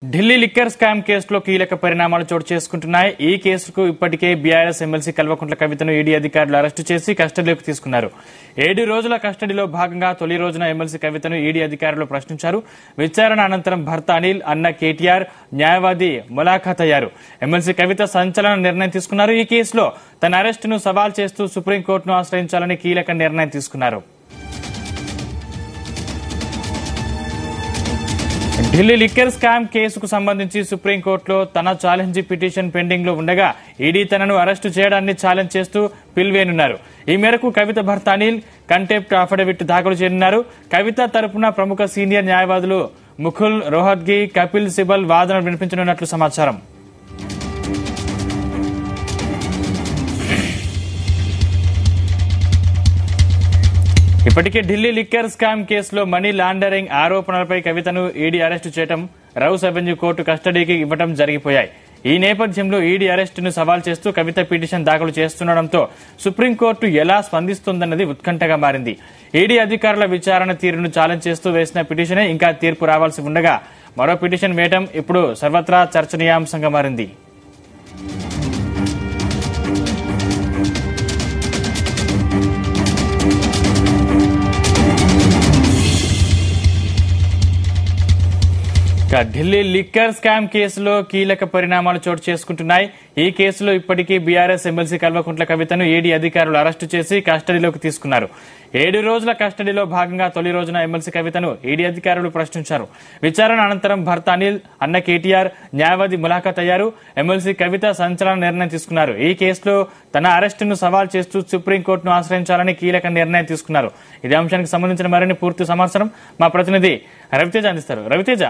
Delhi liquor scam కేసులో కీలక పరిణామాలు చోటు చేసుకుంటున్నాయి. ఈ కేసుకు ఇప్పటికే బీఆర్ఎస్ ఎమ్మెల్సీ కల్వకుంట్ల కవితను ఈడీ అధికారులు అరెస్టు చేసి కస్టడీలోకి తీసుకున్నారు. 7 రోజుల కస్టడీలో భాగంగా తొలి రోజున ఎమ్మెల్సీ కవితను ఈడీ అధికారులు ప్రశ్నించారు. విచారణ అనంతరం భర్త అనిల్, అన్న కేటీఆర్, న్యాయవాది ములాఖాత్ అయ్యారు. ఎమ్మెల్సీ కవిత సంచలన నిర్ణయం తీసుకున్నారు. ఈ కేసులో తన అరెస్టును సవాల్ చేస్తూ సుప్రీంకోర్టును ఆశ్రయించాలని కీలక నిర్ణయం తీసుకున్నారు. ఢిల్లీ లిక్కర్ స్కామ్ కేసుకు సంబంధించి సుప్రీంకోర్టులో తన ఛాలెంజ్ పిటిషన్ పెండింగ్ లో ఉండగా ఈడీ తనను అరెస్టు చేయడాన్ని ఛాలెంజ్ చేస్తూ పిల్వేనున్నారు. ఈ మేరకు కవిత భర్త అనిల్ కంటెంప్ట్ అఫిడవిట్ దాఖలు చేయనున్నారు. కవిత తరపున ప్రముఖ సీనియర్ న్యాయవాదులు ముకుల్ రోహత్గి, కపిల్ సిబల్ వాదనలు వినిపించనున్నట్లు సమాచారం. ఇప్పటికే ఢిల్లీ లిక్కర్ స్కామ్ కేసులో మనీ లాండరింగ్ ఆరోపణలపై కవితను ఈడీ అరెస్టు చేయడం, రౌస్ అవెన్యూ కోర్టు కస్టడీకి ఇవ్వడం జరిగిపోయాయి. ఈ నేపథ్యంలో ఈడీ అరెస్టును సవాల్ చేస్తూ కవిత పిటిషన్ దాఖలు చేస్తుండటంతో సుప్రీంకోర్టు ఎలా స్పందిస్తుందన్నది ఉత్కంఠగా మారింది. ఈడీ అధికారుల విచారణ తీరును ఛాలెంజ్ చేస్తూ వేసిన పిటిషనే ఇంకా తీర్పు రావాల్సి ఉండగా మరో పిటిషన్ వేయడం ఇప్పుడు సర్వత్రా చర్చనీయాంశంగా మారింది. ఢిల్లీ లిక్కర్ స్కామ్ కేసులో కీలక పరిణామాలు చోటు చేసుకుంటున్నాయి. ఈ కేసులో ఇప్పటికీ బీఆర్ఎస్ ఎమ్మెల్సీ కల్వకుంట్ల కవితను ఈడీ అధికారులు అరెస్టు చేసి కస్టడీలోకి తీసుకున్నారు. 7 రోజుల కస్టడీలో భాగంగా తొలి రోజున ఎమ్మెల్సీ కవితను ఈడీ అధికారులు ప్రశ్నించారు. విచారణ అనంతరం భర్త అనిల్, అన్న కేటీఆర్, న్యాయవాది ములాఖాత్ అయ్యారు. ఎమ్మెల్సీ కవిత సంచలన నిర్ణయం తీసుకున్నారు. ఈ కేసులో తన అరెస్టును సవాల్ చేస్తూ సుప్రీంకోర్టును ఆశ్రయించాలని కీలక నిర్ణయం తీసుకున్నారు. ఇదే అంశానికి సంబంధించిన మరిన్ని పూర్తి సమాచారం మా ప్రతినిధి రవితేజ అందిస్తారు. రవితేజ,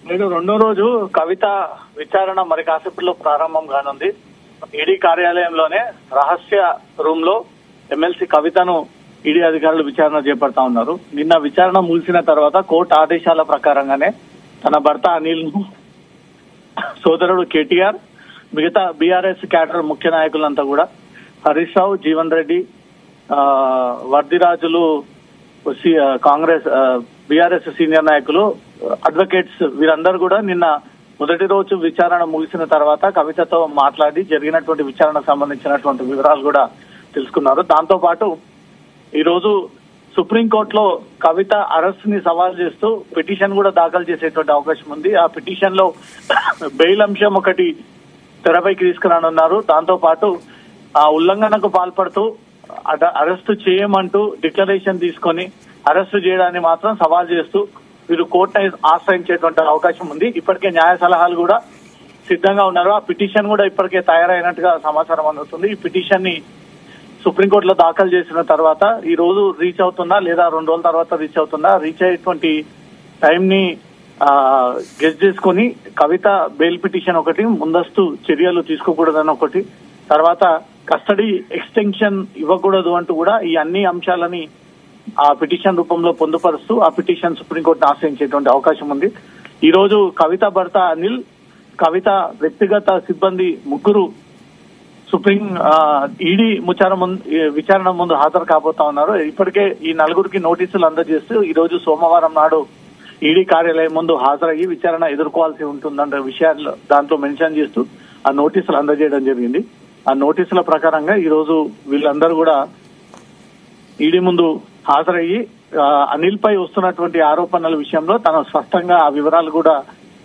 నేడు 2వ రోజు కవిత విచారణ మరి కాసేపట్లో ప్రారంభం కానుంది. ఈడీ కార్యాలయంలోనే రహస్య రూమ్ లో ఎమ్మెల్సీ కవితను ఈడీ అధికారులు విచారణ చేపడతా ఉన్నారు. నిన్న విచారణ ముగిసిన తర్వాత కోర్టు ఆదేశాల ప్రకారంగానే తన భర్త అనిల్ ను, సోదరుడు కేటీఆర్, మిగతా బీఆర్ఎస్ క్యాడర్ ముఖ్య నాయకులంతా కూడా హరీష్ రావు, జీవన్ రెడ్డి, వర్దిరాజులు, కాంగ్రెస్ బీఆర్ఎస్ సీనియర్ నాయకులు, అడ్వకేట్స్ వీరందరూ కూడా నిన్న మొదటి రోజు విచారణ ముగిసిన తర్వాత కవితతో మాట్లాడి జరిగినటువంటి విచారణకు సంబంధించినటువంటి వివరాలు కూడా తెలుసుకున్నారు. దాంతో పాటు ఈ రోజు సుప్రీంకోర్టులో కవిత అరెస్ట్ ని సవాల్ చేస్తూ పిటిషన్ కూడా దాఖలు చేసేటువంటి అవకాశం ఉంది. ఆ పిటిషన్ లో బెయిల్ అంశం ఒకటి తెరపైకి తీసుకురానున్నారు. దాంతో పాటు ఆ ఉల్లంఘనకు పాల్పడుతూ అరెస్టు చేయమంటూ డిక్లరేషన్ తీసుకొని అరెస్టు చేయడాన్ని మాత్రం సవాల్ చేస్తూ వీరు కోర్టును ఆశ్రయించేటువంటి అవకాశం ఉంది. ఇప్పటికే న్యాయ సలహాలు కూడా సిద్ధంగా ఉన్నారు. ఆ పిటిషన్ కూడా ఇప్పటికే తయారైనట్టుగా సమాచారం అందుతుంది. ఈ పిటిషన్ ని సుప్రీంకోర్టులో దాఖలు చేసిన తర్వాత ఈ రోజు రీచ్ అవుతుందా లేదా 2 రోజుల తర్వాత రీచ్ అవుతుందా, రీచ్ అయ్యేటువంటి టైం ని గెస్ చేసుకుని కవిత బెయిల్ పిటిషన్ ఒకటి, ముందస్తు చర్యలు తీసుకోకూడదని ఒకటి, తర్వాత కస్టడీ ఎక్స్టెన్షన్ ఇవ్వకూడదు అంటూ కూడా ఈ అన్ని అంశాలని ఆ పిటిషన్ రూపంలో పొందుపరుస్తూ ఆ పిటిషన్ సుప్రీంకోర్టును ఆశ్రయించేటువంటి అవకాశం ఉంది. ఈ రోజు కవిత భర్త అనిల్, కవిత వ్యక్తిగత సిబ్బంది ముగ్గురు సుప్రీం ఈడీ విచారణ ముందు హాజరు కాబోతా ఉన్నారు. ఇప్పటికే ఈ 4గురికి నోటీసులు అందజేస్తూ ఈ రోజు సోమవారం నాడు ఈడీ కార్యాలయం ముందు హాజరయ్యి విచారణ ఎదుర్కోవాల్సి ఉంటుందన్న విషయాలు దాంట్లో మెన్షన్ చేస్తూ ఆ నోటీసులు అందజేయడం జరిగింది. ఆ నోటీసుల ప్రకారంగా ఈ రోజు వీళ్ళందరూ కూడా ఈడీ ముందు హాజరయ్యి అనిల్ పై వస్తున్నటువంటి ఆరోపణల విషయంలో తను స్పష్టంగా ఆ వివరాలు కూడా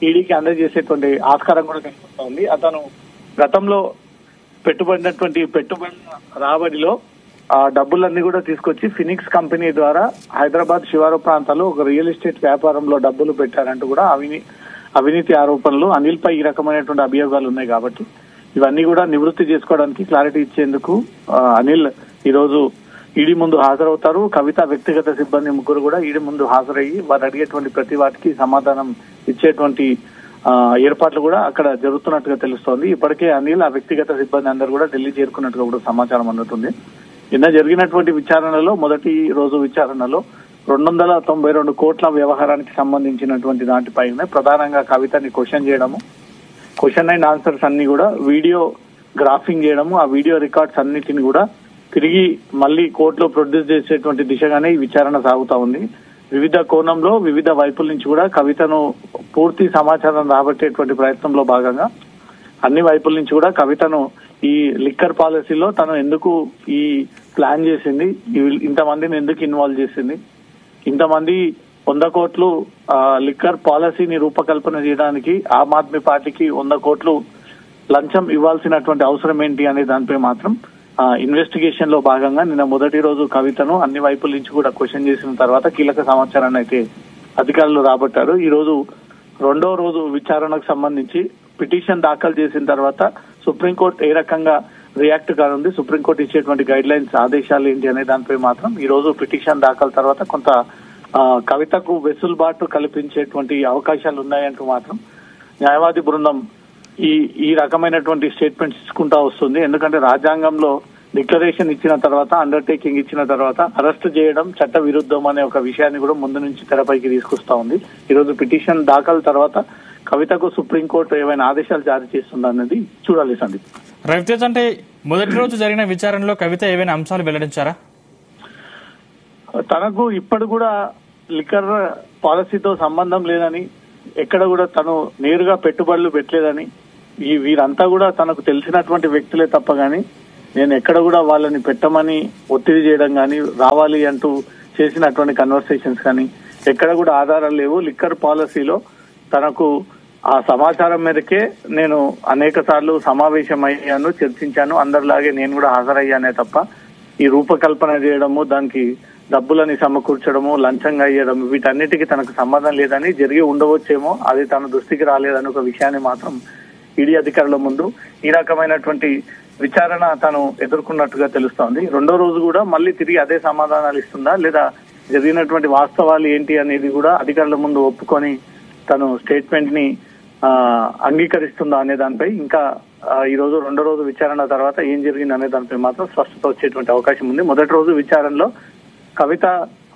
ఈడీకి అందజేసేటువంటి ఆస్కారం కూడా కనిపిస్తోంది. అతను గతంలో పెట్టుబడి రాబడిలో ఆ డబ్బులన్నీ కూడా తీసుకొచ్చి ఫినిక్స్ కంపెనీ ద్వారా హైదరాబాద్ శివారు ప్రాంతాల్లో ఒక రియల్ ఎస్టేట్ వ్యాపారంలో డబ్బులు పెట్టారంటూ కూడా అవినీతి ఆరోపణలు అనిల్ పై ఈ రకమైనటువంటి అభియోగాలు ఉన్నాయి. కాబట్టి ఇవన్నీ కూడా నివృత్తి చేసుకోవడానికి క్లారిటీ ఇచ్చేందుకు అనిల్ ఈ రోజు ఈడీ ముందు హాజరవుతారు. కవిత వ్యక్తిగత సిబ్బంది ముగ్గురు కూడా ఈడీ ముందు హాజరయ్యి వారు అడిగేటువంటి ప్రతి వాటికి సమాధానం ఇచ్చేటువంటి ఏర్పాట్లు కూడా అక్కడ జరుగుతున్నట్టుగా తెలుస్తోంది. ఇప్పటికే అనిల్, ఆ వ్యక్తిగత సిబ్బంది అందరూ కూడా ఢిల్లీ చేరుకున్నట్టుగా కూడా సమాచారం అందుతుంది. నిన్న జరిగినటువంటి విచారణలో, మొదటి రోజు విచారణలో 292 కోట్ల వ్యవహారానికి సంబంధించినటువంటి దాటిపైన ప్రధానంగా కవితని క్వశ్చన్ చేయడము, క్వశ్చన్ అండ్ ఆన్సర్స్ అన్ని కూడా వీడియో గ్రాఫింగ్ చేయడము, ఆ వీడియో రికార్డ్స్ అన్నిటిని కూడా తిరిగి మళ్ళీ కోర్టులో ప్రొడ్యూస్ చేసేటువంటి దిశగానే ఈ విచారణ సాగుతా ఉంది. వివిధ కోణంలో వివిధ వైపుల నుంచి కూడా కవితను పూర్తి సమాచారం రాబట్టేటువంటి ప్రయత్నంలో భాగంగా అన్ని వైపుల నుంచి కూడా కవితను ఈ లిక్కర్ పాలసీలో తను ఎందుకు ఈ ప్లాన్ చేసింది, ఇంతమందిని ఎందుకు ఇన్వాల్వ్ చేసింది, ఇంతమంది 100 కోట్లు లిక్కర్ పాలసీని రూపకల్పన చేయడానికి ఆమ్ ఆద్మీ పార్టీకి 100 కోట్లు లంచం ఇవ్వాల్సినటువంటి అవసరం ఏంటి అనే దానిపై మాత్రం ఇన్వెస్టిగేషన్ లో భాగంగా నిన్న మొదటి రోజు కవితను అన్ని వైపుల నుంచి కూడా క్వశ్చన్ చేసిన తర్వాత కీలక సమాచారాన్ని అయితే అధికారులు రాబట్టారు. ఈ రోజు 2వ రోజు విచారణకు సంబంధించి పిటిషన్ దాఖలు చేసిన తర్వాత సుప్రీంకోర్టు ఏ రకంగా రియాక్ట్ కానుంది, సుప్రీంకోర్టు ఇచ్చేటువంటి గైడ్ లైన్స్ ఆదేశాలు ఏంటి అనే దానిపై మాత్రం ఈ రోజు పిటిషన్ దాఖలు తర్వాత కొంత కవితకు వెసులుబాటు కల్పించేటువంటి అవకాశాలు ఉన్నాయంటూ మాత్రం న్యాయవాది బృందం ఈ రకమైనటువంటి స్టేట్మెంట్స్ ఇచ్చుకుంటా వస్తుంది. ఎందుకంటే రాజ్యాంగంలో డిక్లరేషన్ ఇచ్చిన తర్వాత, అండర్టేకింగ్ ఇచ్చిన తర్వాత అరెస్ట్ చేయడం చట్ట విరుద్ధం అనే ఒక విషయాన్ని కూడా ముందు నుంచి తెరపైకి తీసుకొస్తా ఉంది. ఈ రోజు పిటిషన్ దాఖలు తర్వాత కవితకు సుప్రీంకోర్టు ఏమైనా ఆదేశాలు జారీ చేస్తుందా అన్నది చూడాలి. సందీప్, రవితేజ్, అంటే మొదటి రోజు జరిగిన విచారణలో కవిత ఏవైనా అంశాలు వెల్లడించారా? తనకు ఇప్పటి కూడా లిక్కర్ పాలసీతో సంబంధం లేదని, ఎక్కడ కూడా తను నేరుగా పెట్టుబడులు పెట్టలేదని, వీరంతా కూడా తనకు తెలిసినటువంటి వ్యక్తులే తప్ప గాని నేను ఎక్కడ కూడా వాళ్ళని పెట్టమని ఒత్తిడి చేయడం కానీ, రావాలి అంటూ చేసినటువంటి కన్వర్సేషన్స్ కానీ ఎక్కడ కూడా ఆధారాలు లేవు. లిక్కర్ పాలసీలో తనకు ఆ సమాచారం మేరకే నేను అనేక సార్లు సమావేశం అయ్యాను, చర్చించాను, అందరిలాగే నేను కూడా హాజరయ్యానే తప్ప ఈ రూపకల్పన చేయడము, దానికి డబ్బులని సమకూర్చడము, లంచంగా అయ్యడం, వీటన్నిటికీ తనకు సంబంధం లేదని, జరిగి ఉండవచ్చేమో అది తన దృష్టికి రాలేదని ఒక విషయాన్ని మాత్రం ఈడీ అధికారుల ముందు ఈ రకమైనటువంటి విచారణ తను ఎదుర్కొన్నట్టుగా తెలుస్తోంది. 2వ రోజు కూడా మళ్ళీ తిరిగి అదే సమాధానాలు ఇస్తుందా, లేదా జరిగినటువంటి వాస్తవాలు ఏంటి అనేది కూడా అధికారుల ముందు ఒప్పుకొని తను స్టేట్మెంట్ ని అంగీకరిస్తుందా అనే దానిపై ఇంకా ఈ రోజు 2వ రోజు విచారణ తర్వాత ఏం జరిగింది అనే దానిపై మాత్రం స్పష్టత వచ్చేటువంటి అవకాశం ఉంది. మొదటి రోజు విచారణలో కవిత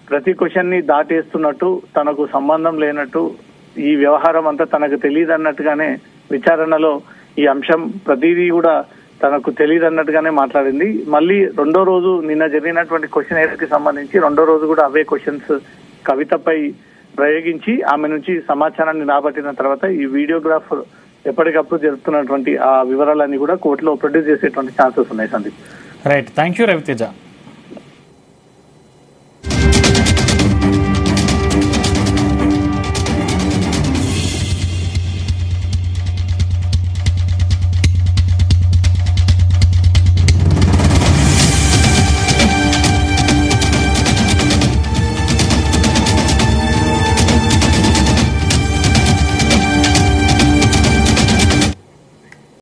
ప్రతి క్వశ్చన్ ని దాటేస్తున్నట్టు, తనకు సంబంధం లేనట్టు, ఈ వ్యవహారం అంతా తనకు తెలియదు అన్నట్టుగానే విచారణలో ఈ అంశం ప్రతిదీ కూడా తనకు తెలియదు అన్నట్టుగానే మాట్లాడింది. మళ్ళీ 2వ రోజు నిన్న జరిగినటువంటి క్వశ్చన్ కి సంబంధించి 2వ రోజు కూడా అవే క్వశ్చన్స్ కవితపై ప్రయోగించి ఆమె నుంచి సమాచారాన్ని రాబట్టిన తర్వాత ఈ వీడియోగ్రాఫ్ ఎప్పటికప్పుడు జరుపుతున్నటువంటి ఆ వివరాలన్నీ కూడా కోర్టులో ప్రొడ్యూస్ చేసేటువంటి ఛాన్సెస్ ఉన్నాయి. Sandeep, right, thank you Raviteja.